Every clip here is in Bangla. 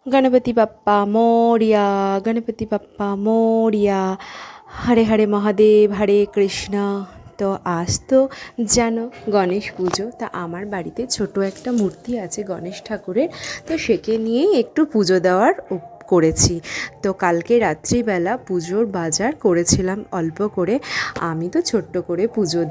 गणपति बप्पा मोरिया, गणपति बप्पा मोरिया। हरे हरे महादेव, हरे कृष्ण। তো আজ তো জানো গণেশ পুজো, তা আমার বাড়িতে ছোট একটা মূর্তি আছে গণেশ ঠাকুরের, তো সেকে নিয়েই একটু পুজো দেওয়ার করেছি। তো কালকে রাত্রিবেলা পুজোর বাজার করেছিলাম অল্প করে, আমি তো ছোট্ট করে পুজো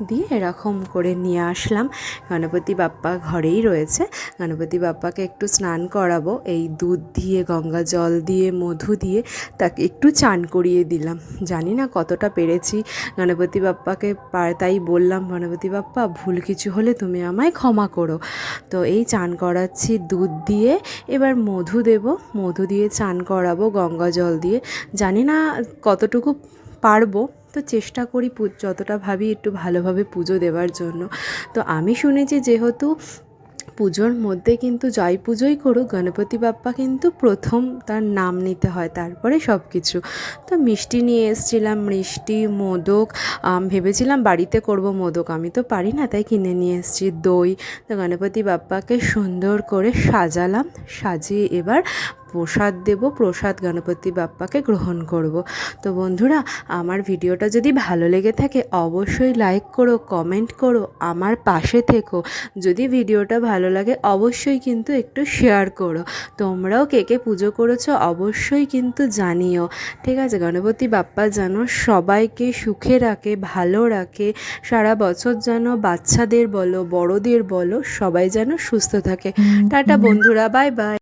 দিয়ে এরকম করে নিয়ে আসলাম। গণপতি বাপ্পা ঘরেই রয়েছে, গণপতি বাপ্পাকে একটু স্নান করাবো, এই দুধ দিয়ে গঙ্গা জল দিয়ে মধু দিয়ে তাকে একটু চান করিয়ে দিলাম। জানি না কতটা পেরেছি গণপতি বাপ্পাকে, তাই বললাম গণপতি বাপ্পা ভুল কিছু হলে তুমি আমায় ক্ষমা করো। তো এই চান করাচ্ছি দুধ দিয়ে, এবার মধু দেব, মধু দিয়ে চান করাবো গঙ্গা জল দিয়ে। জানি না কতটুকু পারবো, তো চেষ্টা করি যতটা ভাবি একটু ভালোভাবে পুজো দেওয়ার জন্য। তো আমি শুনেছি যেহেতু পুজোর মধ্যে কিন্তু যাই পুজোই করুক গণপতি বাপ্পা কিন্তু প্রথম তার নাম নিতে হয়, তারপরে সব কিছু। তো মিষ্টি নিয়ে এসেছিলাম, মিষ্টি মোদক, ভেবেছিলাম বাড়িতে করব মোদক, আমি তো পারি না তাই কিনে নিয়ে এসেছি দই। তো গণপতি বাপ্পাকে সুন্দর করে সাজালাম, সাজিয়ে এবার প্রসাদ দেব, প্রসাদ গণপতি বাপ্পাকে গ্রহণ করব। তো বন্ধুরা, আমার ভিডিওটা যদি ভালো লেগে থাকে অবশ্যই লাইক করো, কমেন্ট করো, আমার পাশে থেকো। যদি ভিডিওটা ভালো লাগে অবশ্যই কিন্তু একটু শেয়ার করো। তোমরাও কে কে পুজো করেছো অবশ্যই কিন্তু জানিও, ঠিক আছে? গণপতি বাপ্পা যেন সবাইকে সুখে রাখে, ভালো রাখে, সারা বছর যেন বাচ্চাদের বলো বড়দের বলো সবাই যেন সুস্থ থাকে। টাটা বন্ধুরা, বাই বাই।